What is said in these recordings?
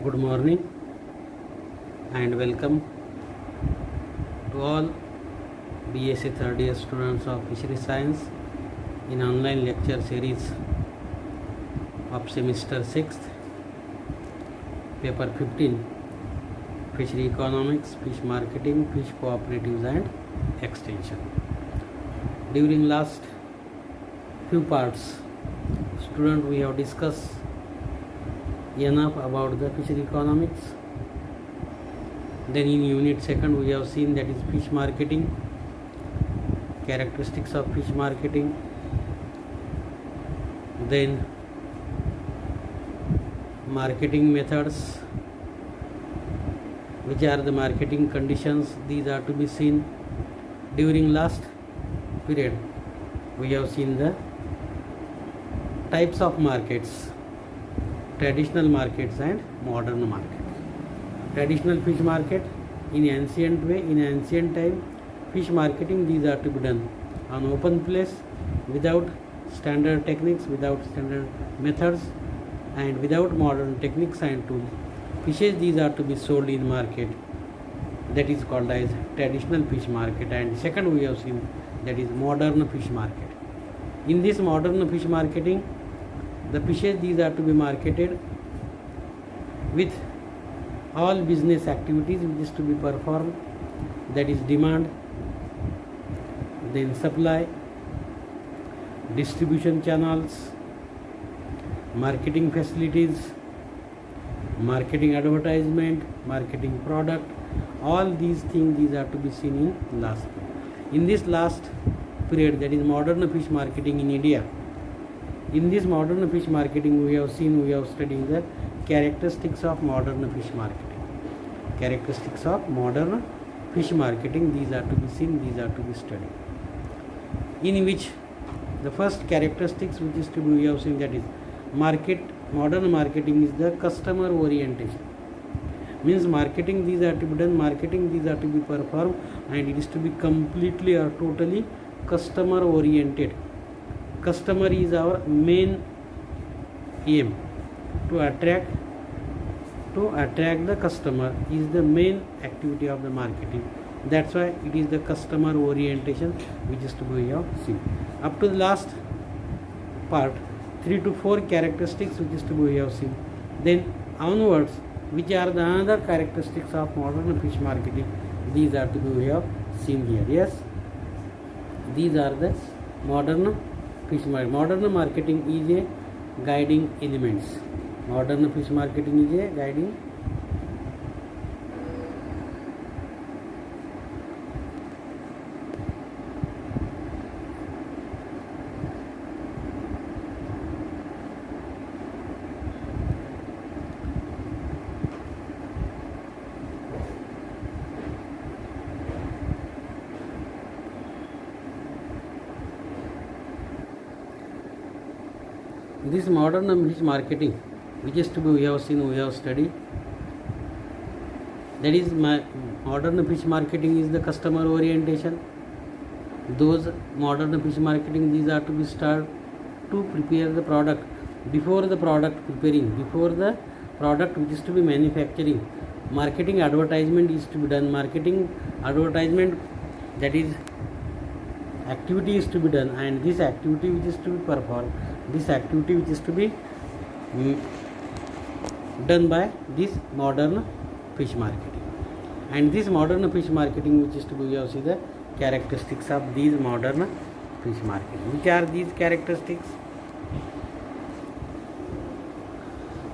Good morning and welcome to all BSc third year students of Fishery Science in online lecture series of semester 6th, paper 15, Fishery Economics, Fish Marketing, Fish Cooperatives and Extension. During last few parts, student, we have discussed enough about the fishery economics. Then in unit 2nd we have seen that is fish marketing, characteristics of fish marketing, then marketing methods, which are the marketing conditions, these are to be seen. During last period we have seen the types of markets, traditional markets and modern markets. Traditional fish market, in ancient way, in ancient time, fish marketing, these are to be done on open place without standard techniques, without standard methods and without modern techniques and tools. Fishes, these are to be sold in market, that is called as traditional fish market. And second we have seen that is modern fish market. In this modern fish marketing, the fishes, these are to be marketed with all business activities which is to be performed, that is demand, then supply, distribution channels, marketing facilities, marketing advertisement, marketing product, all these things, these are to be seen in last. In this last period, that is modern fish marketing in India. In this modern fish marketing we have studied the characteristics of modern fish marketing. Characteristics of modern fish marketing, these are to be seen, these are to be studied. In which the first characteristics which is to be, we have seen that is modern marketing is the customer orientation. Means marketing, these are to be done, marketing, these are to be performed, and it is to be completely or totally customer oriented. Customer is our main aim. To attract the customer is the main activity of the marketing. That's why it is the customer orientation which is to be seen. Up to the last part, 3 to 4 characteristics which is to be seen. Then onwards, which are the another characteristics of modern fish marketing, these are to be seen here. Yes, these are the modern fish marketing. Modern marketing is a guiding elements. Modern fish marketing is a guiding . This modern fish marketing, which is to be we have studied, that is modern fish marketing is the customer orientation. Those modern fish marketing, these are to be start to prepare the product. Before the product preparing, before the product which is to be manufacturing, marketing advertisement is to be done. Marketing advertisement, that is activity is to be done, and this activity which is to be performed, this activity which is to be done by this modern fish marketing. And this modern fish marketing which is to be, we have seen the characteristics of these modern fish marketing. Which are these characteristics?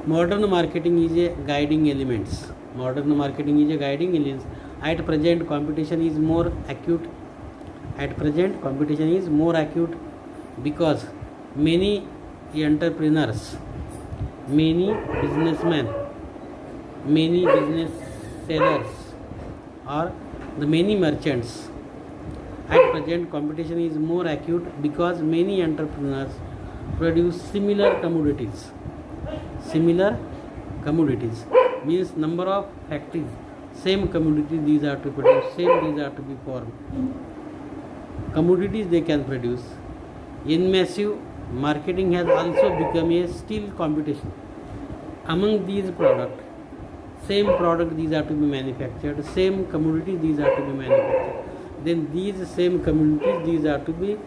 Modern marketing is a guiding elements. Modern marketing is a guiding elements. At present competition is more acute. At present competition is more acute because many entrepreneurs, many businessmen, many business sellers, or the many merchants. At present competition is more acute because many entrepreneurs produce similar commodities. Similar commodities means number of factories, same commodity these are to produce, same these are to be formed. Commodities they can produce. In massive marketing has also become a still competition among these products. same product these are to be manufactured, same commodities these are to be manufactured. Then these same commodities these are to be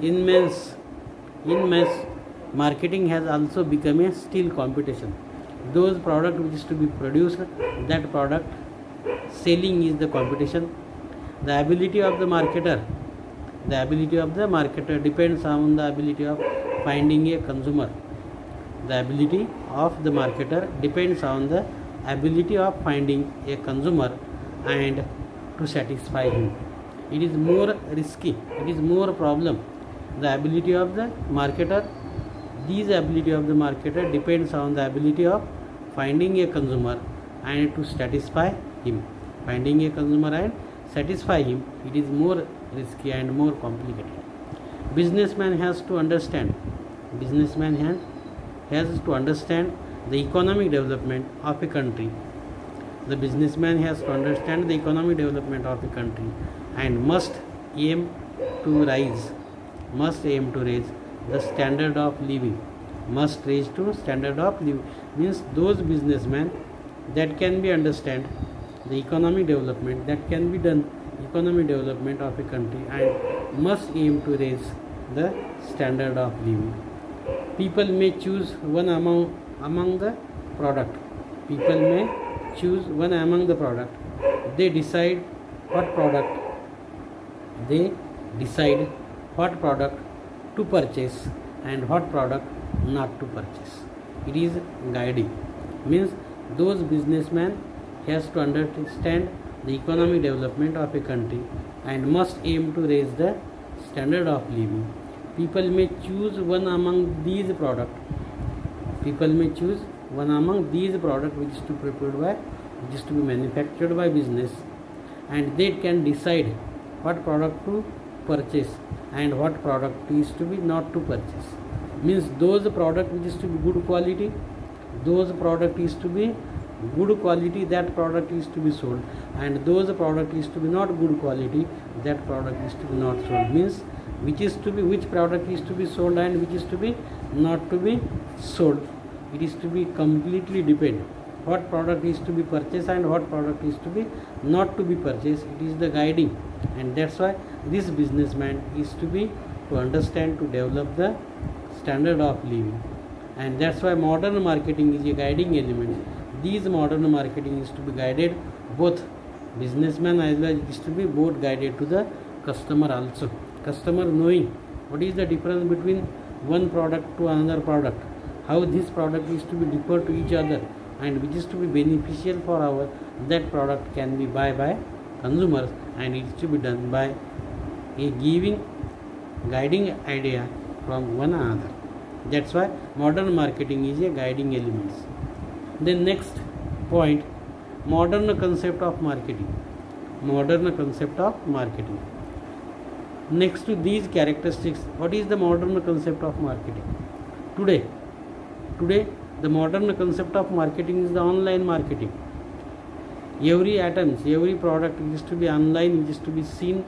in mass marketing has also become a still competition. Those product which is to be produced, that product selling is the competition. The ability of the marketer depends on the ability of finding a consumer. The ability of the marketer depends on the ability of finding a consumer and to satisfy him. It is more risky, it is more problem. The ability of the marketer, these ability of the marketer depends on the ability of finding a consumer and to satisfy him. Finding a consumer and satisfy him, it is more risky and more complicated. Businessman has to understand the economic development of a country. The businessman has to understand the economic development of a country and must aim to raise the standard of living. Must raise to standard of living means those businessmen that can be understand the economic development, that can be done economic development of a country and must aim to raise the standard of living. People may choose one among the product. People may choose one among the product. They decide what product to purchase and what product not to purchase. It is guiding. Means those businessmen has to understand the economic development of a country and must aim to raise the standard of living. People may choose one among these products. People may choose one among these products which is to be manufactured by business, and they can decide what product to purchase and what product is to be not to purchase. Means those product which is to be good quality, those product is to be good quality, that product is to be sold, and those product is to be not good quality, that product is to be not sold. Means which product is to be sold and which is to be not to be sold. It is to be completely depend what product is to be purchased and what product is to be not to be purchased. It is the guiding, and that's why this businessman is to understand, to develop the standard of living, and that's why modern marketing is a guiding element. These modern marketing is to be guided both businessman as well as is to be both guided to the customer also. Customer knowing what is the difference between one product to another product, how this product is to be differ to each other, and which is to be beneficial for our that product can be buy by consumers, and it is to be done by a giving guiding idea from one another. That's why modern marketing is a guiding element. Then next point, modern concept of marketing. Next to these characteristics, what is the modern concept of marketing? Today the modern concept of marketing is the online marketing. Every product is to be online, is to be seen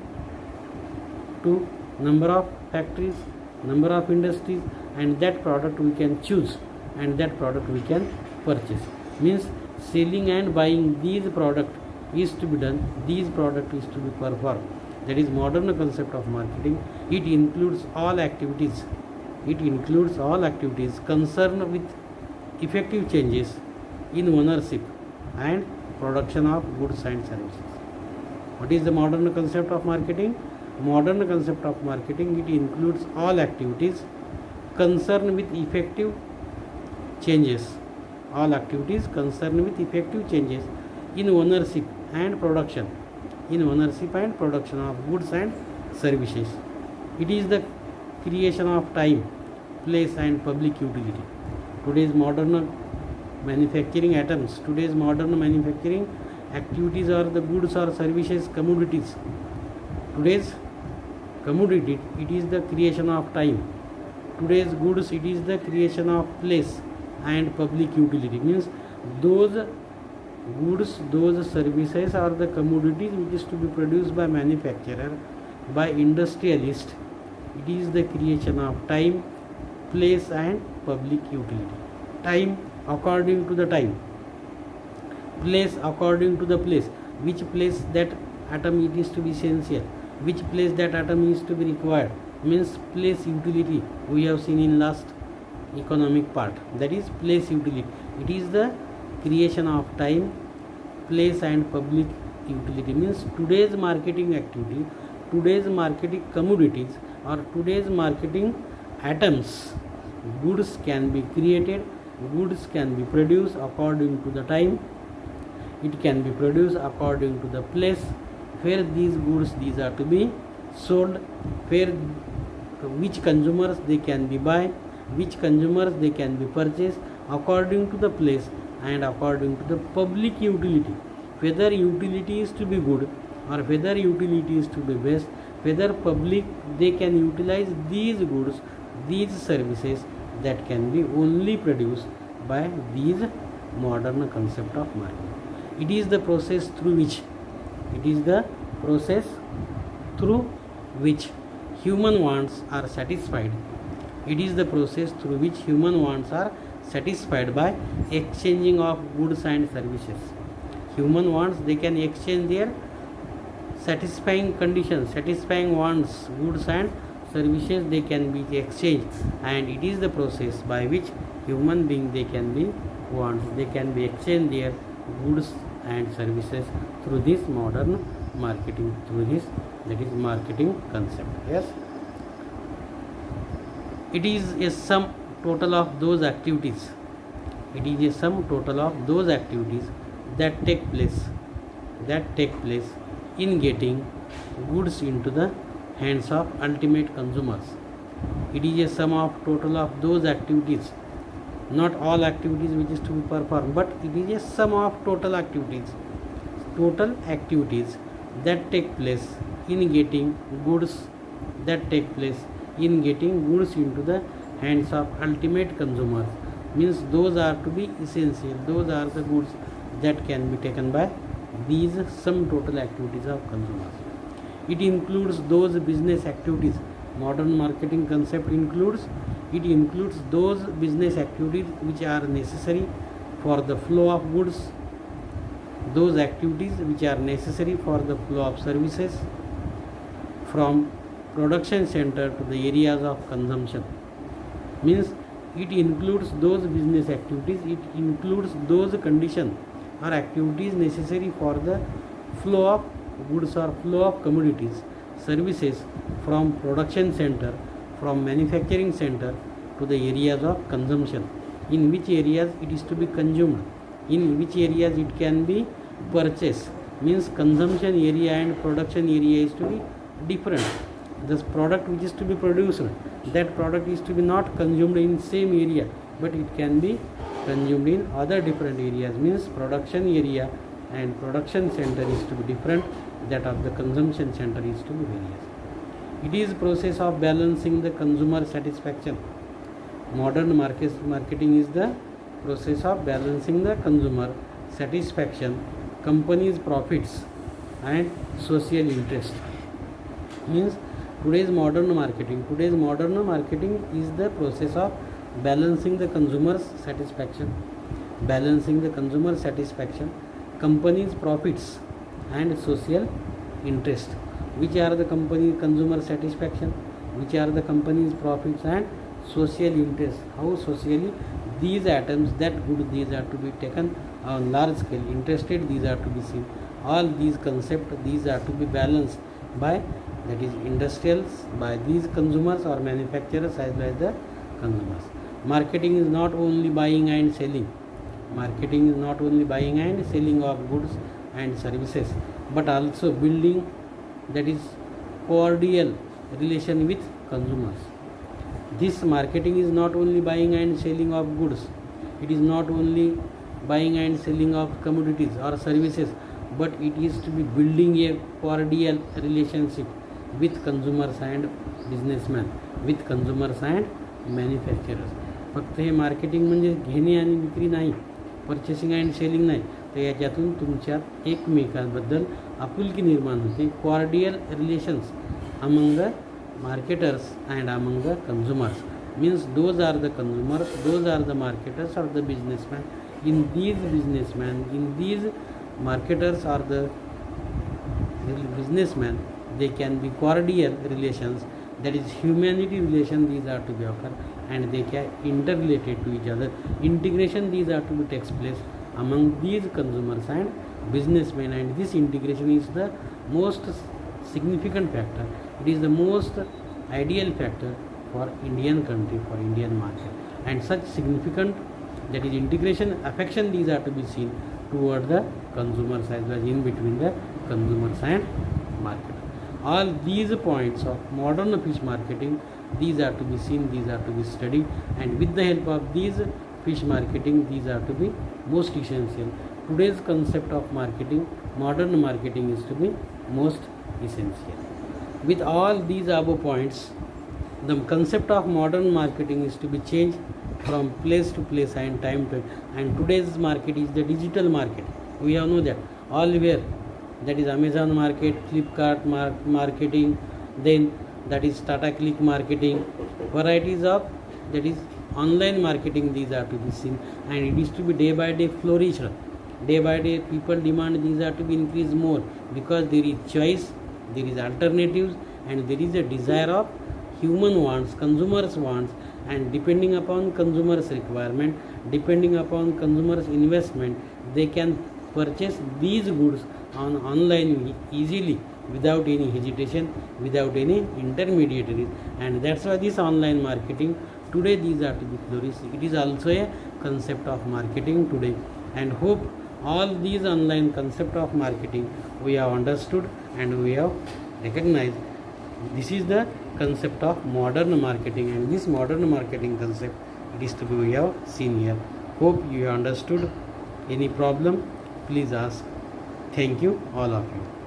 to number of factories, number of industries, and that product we can choose and that product we can purchase. Means selling and buying these product is to be done, these product is to be performed. That is modern concept of marketing. It includes all activities concerned with effective changes in ownership and production of goods and services. What is the modern concept of marketing? Modern concept of marketing, it includes all activities concerned with effective changes. All activities concerned with effective changes in ownership and production of goods and services. It is the creation of time, place and public utility. Today's modern manufacturing activities are the goods or services, commodities. Today's commodity, it is the creation of time. Today's goods, it is the creation of place and public utility. Means those goods, those services are the commodities which is to be produced by manufacturer, by industrialist. It is the creation of time, place and public utility. Time according to the time, place according to the place, which place that atom it is to be essential, which place that atom is to be required, means place utility. We have seen in last economic part, that is place utility. It is the creation of time, place and public utility. Means today's marketing activity, today's marketing commodities, or today's marketing atoms, goods can be created, goods can be produced according to the time, it can be produced according to the place where these goods these are to be sold, where which consumers they can be buy, which consumers they can be purchased according to the place and according to the public utility, whether utility is to be good or whether utility is to be best, whether public they can utilize these goods, these services that can be only produced by these modern concept of market. It is the process through which, it is the process through which human wants are satisfied. It is the process through which human wants are satisfied by exchanging of goods and services. Human wants, they can exchange their satisfying conditions, satisfying wants, goods and services they can be exchanged, and it is the process by which human being they can be wants, they can be exchange their goods and services through this modern marketing, through this, that is marketing concept. Yes, it is a sum total of those activities, it is a sum total of those activities that take place in getting goods into the hands of ultimate consumers. It is a sum of total of those activities, not all activities which is to be performed, but it is a sum of total activities that take place in getting goods, that take place in getting goods into the hands of ultimate consumers. Means those are to be essential, those are the goods that can be taken by these sum total activities of consumers. It includes those business activities, modern marketing concept includes those business activities which are necessary for the flow of goods, those activities which are necessary for the flow of services from production center to the areas of consumption. Means it includes those business activities, it includes those conditions or activities necessary for the flow of goods or flow of commodities, services from production center, from manufacturing center to the areas of consumption, in which areas it is to be consumed, in which areas it can be purchased. Means consumption area and production area is to be different. This product which is to be produced, that product is to be not consumed in same area, but it can be consumed in other different areas. Means production area and production center is to be different, that of the consumption center is to be various. It is process of balancing the consumer satisfaction. Modern marketing is the process of balancing the consumer satisfaction, company's profits and social interest. Means today's modern marketing is the process of balancing the consumer's satisfaction, company's profits and social interest. Which are the consumer satisfaction, which are the company's profits and social interest, how socially these atoms, that good, these are to be taken on large scale, interested these are to be seen. All these concepts, these are to be balanced by, that is industrials, by these consumers or manufacturers as well as the consumers. Marketing is not only buying and selling, marketing is not only buying and selling of goods and services, but also building, that is cordial relation with consumers. This marketing is not only buying and selling of goods, it is not only buying and selling of commodities or services, but it is to be building a cordial relationship with consumers and businessmen, with consumers and manufacturers. फक्त हे marketing म्हणजे घेणे आणि विक्री नाही, purchasing and selling नाही, तर याच्यातून तुमच्यात एकमेकांबद्दल आपुलकी निर्माण होते. Cordial relations among the marketers and among the consumers, means those are the consumers, those are the marketers or the businessmen, in these businessmen, in these marketers or the businessmen, they can be cordial relations, that is humanity relation, these are to be occur, and they can interrelated to each other. Integration, these are to be takes place among these consumers and businessmen, and this integration is the most significant factor. It is the most ideal factor for Indian country, for Indian market, and such significant, that is integration, affection, these are to be seen toward the consumers as well, in between the consumers and market. All these points of modern fish marketing, these are to be seen, these are to be studied, and with the help of these fish marketing, these are to be most essential. Today's concept of marketing, modern marketing, is to be most essential. With all these above points, the concept of modern marketing is to be changed from place to place and time to time. And today's market is the digital market. We have know that all where, that is Amazon market, Flipkart marketing, then that is Tata Click marketing, varieties of, that is online marketing, these are to be seen, and it is to be day by day flourished. Day by day people demand these are to be increased more, because there is choice, there is alternatives, and there is a desire of human wants, consumers wants, and depending upon consumers requirement, depending upon consumers investment, they can purchase these goods on online easily, without any hesitation, without any intermediaries. And that's why this online marketing today, these are to be flourished. It is also a concept of marketing today, and hope all these online concept of marketing we have understood and we have recognized. This is the concept of modern marketing, and this modern marketing concept, it is to be we have seen here. Hope you have understood. Any problem, please ask. Thank you, all of you.